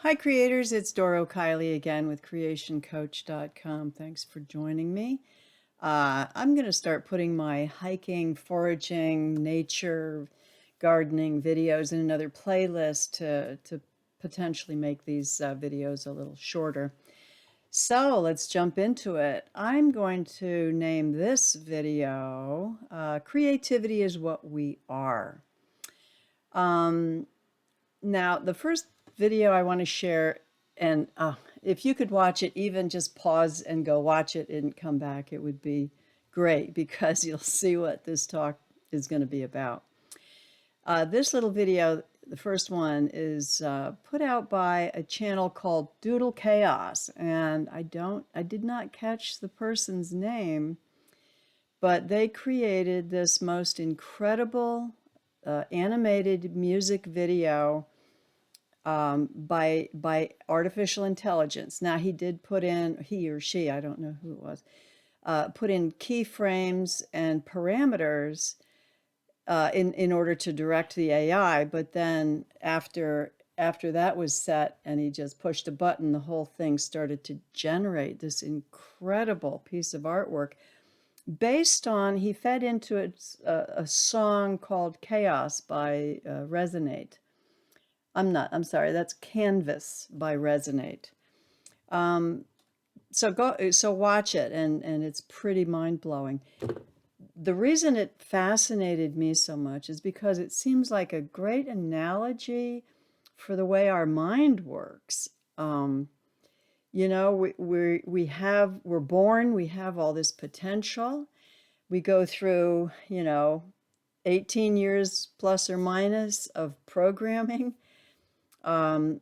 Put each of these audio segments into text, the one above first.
Hi creators, it's Doro Kiley again with creationcoach.com. Thanks for joining me. I'm going to start putting my hiking, foraging, nature, gardening videos in another playlist to potentially make these videos a little shorter. So let's jump into it. I'm going to name this video Creativity is What We Are. Now, the first video I want to share, and if you could watch it, even just pause and go watch it and come back, it would be great because you'll see what this talk is going to be about. This little video, the first one, is put out by a channel called DoodleChaos, and I did not catch the person's name, but they created this most incredible animated music video by artificial intelligence. Now he did put in, he or she, I don't know who it was, put in keyframes and parameters in order to direct the AI. But then after that was set and he just pushed a button, the whole thing started to generate this incredible piece of artwork based on, he fed into it a song called Chaos by Resonate. I'm sorry, that's Canvas by Resonate. So watch it, and it's pretty mind-blowing. The reason it fascinated me so much is because it seems like a great analogy for the way our mind works. You know, we're born, we have all this potential. We go through, 18 years plus or minus of programming. And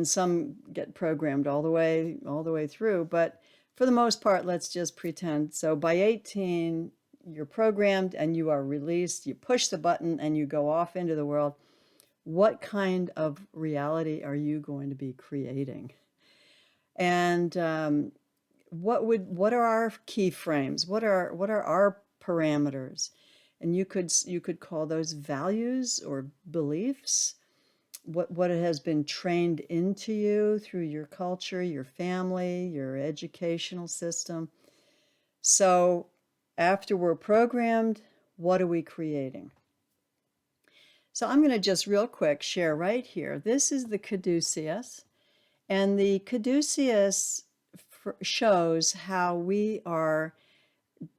some get programmed all the way through. But for the most part, let's just pretend. So by 18, you're programmed and you are released. You push the button and you go off into the world. What kind of reality are you going to be creating? And what are our keyframes? What are our parameters? And you could call those values or beliefs. What it has been trained into you through your culture, your family, your educational system. So after we're programmed, what are we creating? So I'm going to just real quick share right here. This is the caduceus, and the caduceus shows how we are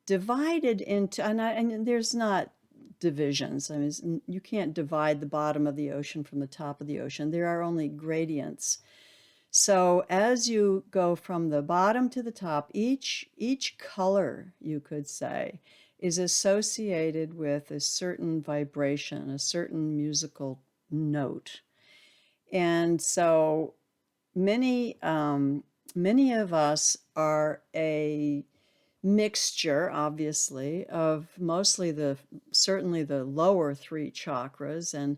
divided into, and there's not divisions. I mean, you can't divide the bottom of the ocean from the top of the ocean. There are only gradients. So as you go from the bottom to the top, each color, you could say, is associated with a certain vibration, a certain musical note. And so many of us are a mixture, obviously, of certainly the lower three chakras. And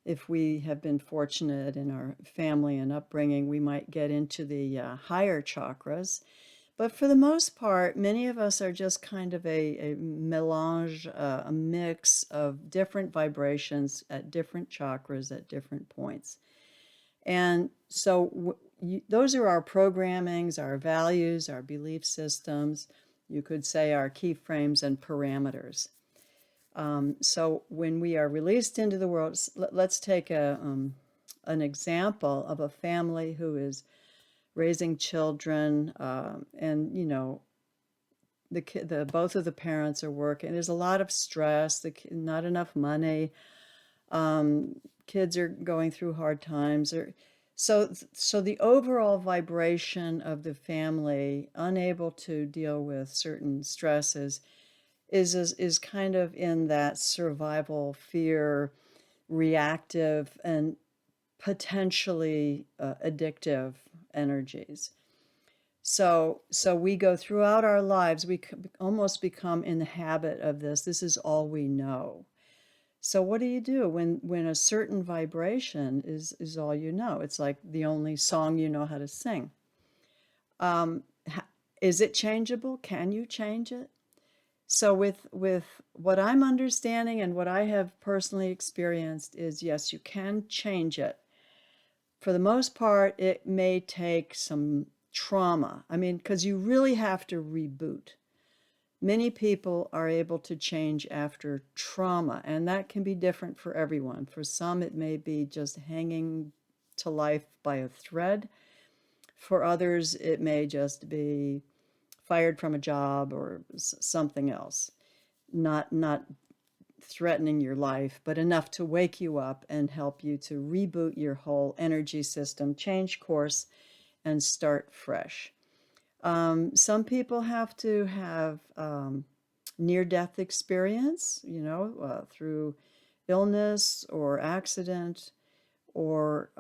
if we have been fortunate in our family and upbringing, we might get into the higher chakras. But for the most part, many of us are just kind of a melange, a mix of different vibrations at different chakras at different points. And so those are our programmings, our values, our belief systems. You could say our keyframes and parameters. So when we are released into the world, let's take an example of a family who is raising children, and both of the parents are working. There's a lot of stress, not enough money. Kids are going through hard times. So the overall vibration of the family, unable to deal with certain stresses, is kind of in that survival, fear, reactive, and potentially addictive energies. So we go throughout our lives, we almost become in the habit of this. This is all we know. So what do you do when a certain vibration is all you know? It's like the only song you know how to sing. Is it changeable? Can you change it? So with what I'm understanding and what I have personally experienced is, yes, you can change it. for the most part, it may take some trauma. I mean, because you really have to reboot. Many people are able to change after trauma, and that can be different for everyone. For some, it may be just hanging to life by a thread. For others, it may just be fired from a job or something else, not threatening your life, but enough to wake you up and help you to reboot your whole energy system, change course, and start fresh. Some people have to have near-death experience, through illness or accident, or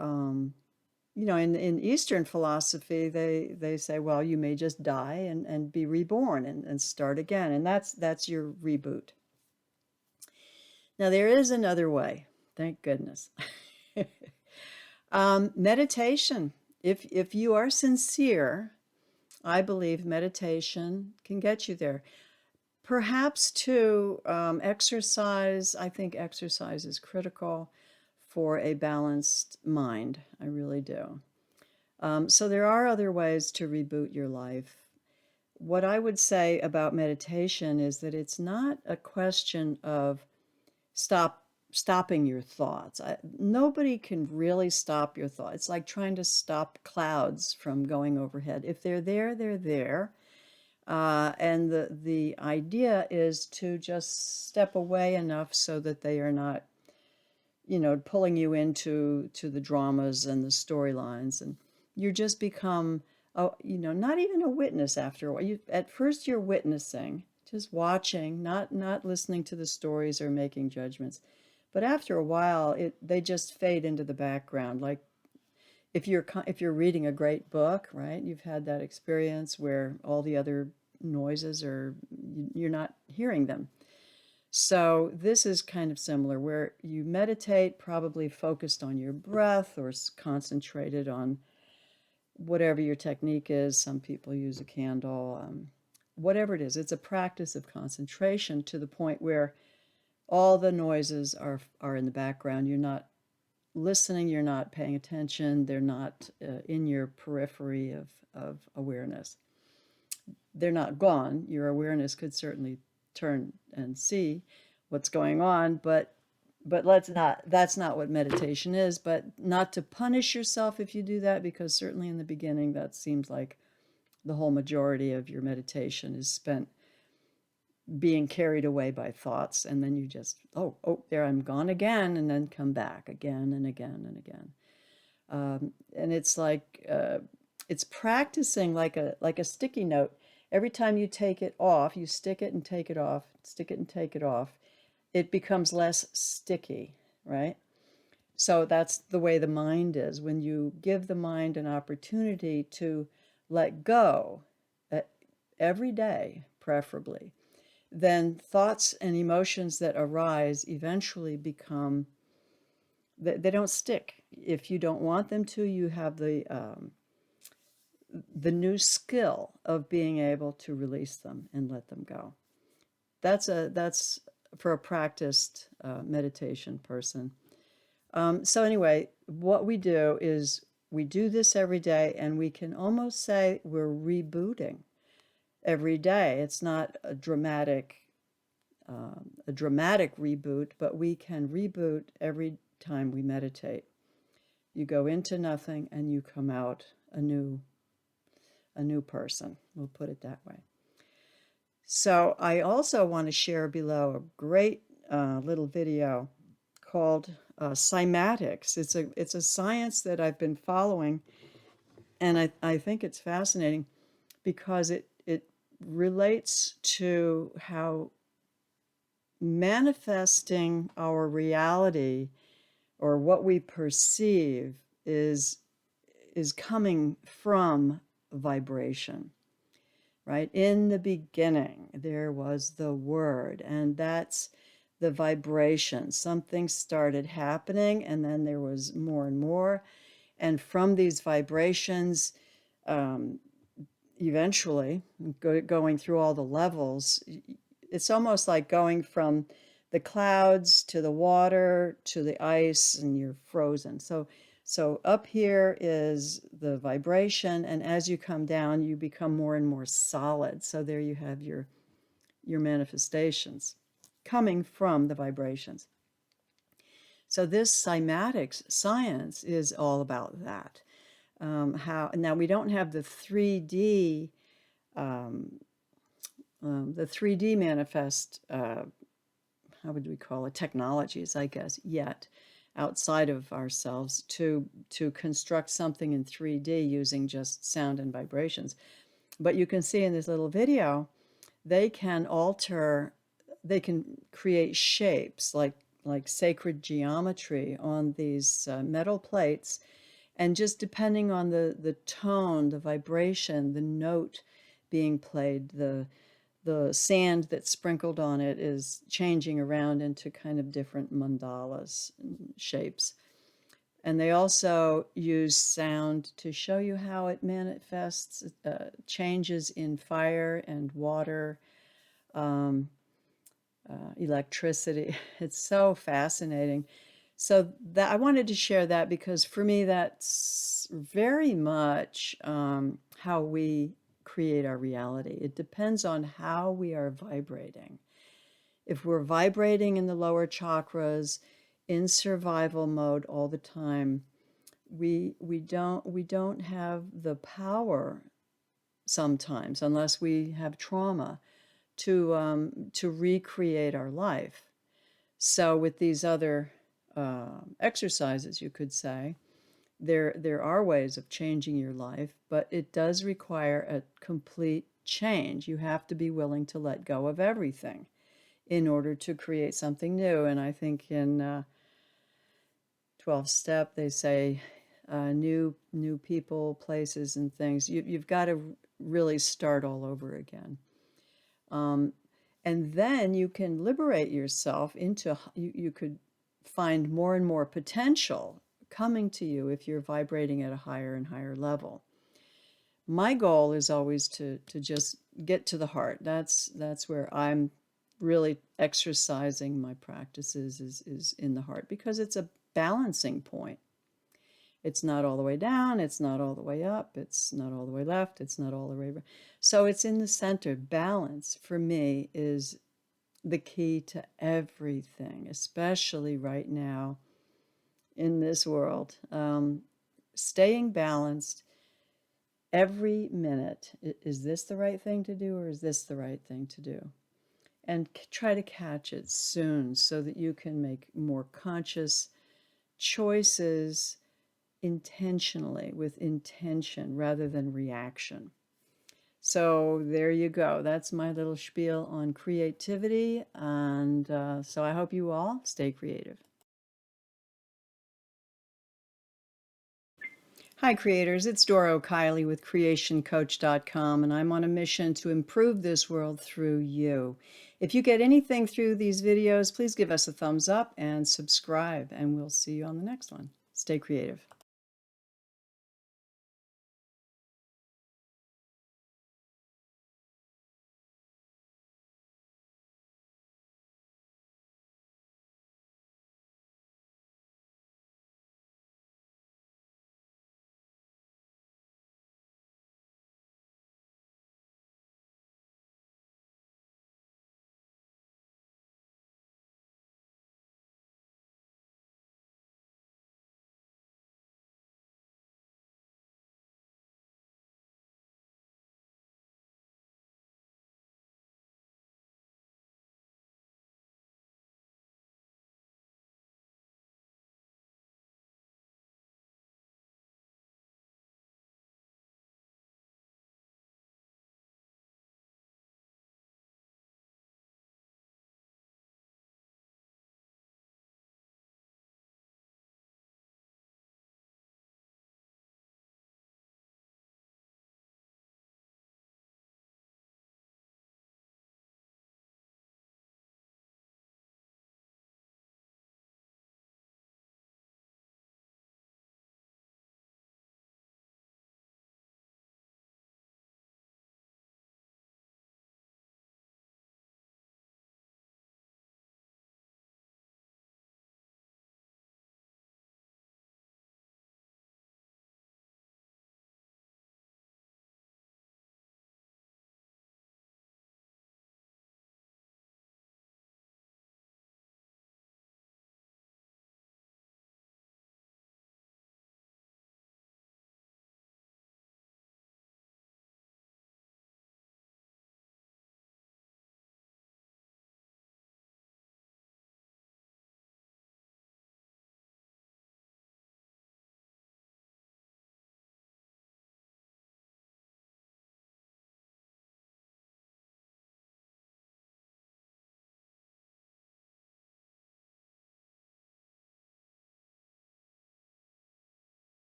in Eastern philosophy, they say, well, you may just die and be reborn and start again, and that's your reboot. Now, there is another way, thank goodness. Meditation. If you are sincere, I believe meditation can get you there. Perhaps too, exercise. I think exercise is critical for a balanced mind. I really do. So there are other ways to reboot your life. What I would say about meditation is that it's not a question of stopping your thoughts. Nobody can really stop your thoughts. It's like trying to stop clouds from going overhead. If they're there, they're there. And the idea is to just step away enough so that they are not, pulling you into the dramas and the storylines, and you just become, not even a witness after a while. At first, you're witnessing, just watching, not listening to the stories or making judgments. But after a while, they just fade into the background. Like if you're reading a great book, right? You've had that experience where all the other noises you're not hearing them. So this is kind of similar, where you meditate, probably focused on your breath or concentrated on whatever your technique is. Some people use a candle, whatever it is. It's a practice of concentration to the point where all the noises are in the background. You're not listening, you're not paying attention, they're not in your periphery of awareness. They're not gone. Your awareness could certainly turn and see what's going on, but that's not what meditation is. But not to punish yourself if you do that, because certainly in the beginning that seems like the whole majority of your meditation is spent being carried away by thoughts, and then you just, oh, there, I'm gone again, and then come back again and again and again. And it's like it's practicing like a sticky note. Every time you take it off, you stick it and take it off, stick it and take it off, it becomes less sticky, right? So that's the way the mind is. When you give the mind an opportunity to let go every day, preferably, then thoughts and emotions that arise eventually become, they don't stick. If you don't want them to, you have the new skill of being able to release them and let them go. That's for a practiced meditation person. So anyway, what we do is we do this every day, and we can almost say we're rebooting every day. It's not a dramatic reboot, but we can reboot every time we meditate. You go into nothing and you come out a new person. We'll put it that way. So I also want to share below a great little video called Cymatics. It's a science that I've been following, and I think it's fascinating because it relates to how manifesting our reality, or what we perceive, is coming from vibration, right? In the beginning, there was the word, and that's the vibration. Something started happening, and then there was more and more. And from these vibrations, eventually, going through all the levels, it's almost like going from the clouds to the water to the ice, and you're frozen. So So up here is the vibration, and as you come down, you become more and more solid. So there you have your manifestations coming from the vibrations. So this cymatics science is all about that. How now we don't have the 3D manifest, how would we call it, technologies, I guess, yet outside of ourselves to construct something in 3D using just sound and vibrations. But you can see in this little video, they can create shapes like sacred geometry on these metal plates, and just depending on the tone, the vibration, the note being played, the sand that's sprinkled on it is changing around into kind of different mandalas and shapes. And they also use sound to show you how it manifests, changes in fire and water, electricity. It's so fascinating. So that I wanted to share that because for me, that's very much how we create our reality. It depends on how we are vibrating. If we're vibrating in the lower chakras, in survival mode all the time, we don't have the power sometimes, unless we have trauma, to recreate our life. So with these other exercises, you could say, there are ways of changing your life, but it does require a complete change. You have to be willing to let go of everything in order to create something new. And I think in 12-step, they say new people, places, and things. You've got to really start all over again. And then you can liberate yourself into, you could find more and more potential coming to you if you're vibrating at a higher and higher level. My goal is always to just get to the heart. That's where I'm really exercising my practices, is in the heart, because it's a balancing point. It's not all the way down, it's not all the way up, it's not all the way left, it's not all the way right. So it's in the center. Balance for me is the key to everything, especially right now in this world. Staying balanced every minute. Is this the right thing to do, or is this the right thing to do? And try to catch it soon so that you can make more conscious choices intentionally, with intention rather than reaction. So there you go. That's my little spiel on creativity. And so I hope you all stay creative. Hi, creators. It's Doro Kiley with CreationCoach.com, and I'm on a mission to improve this world through you. If you get anything through these videos, please give us a thumbs up and subscribe, and we'll see you on the next one. Stay creative.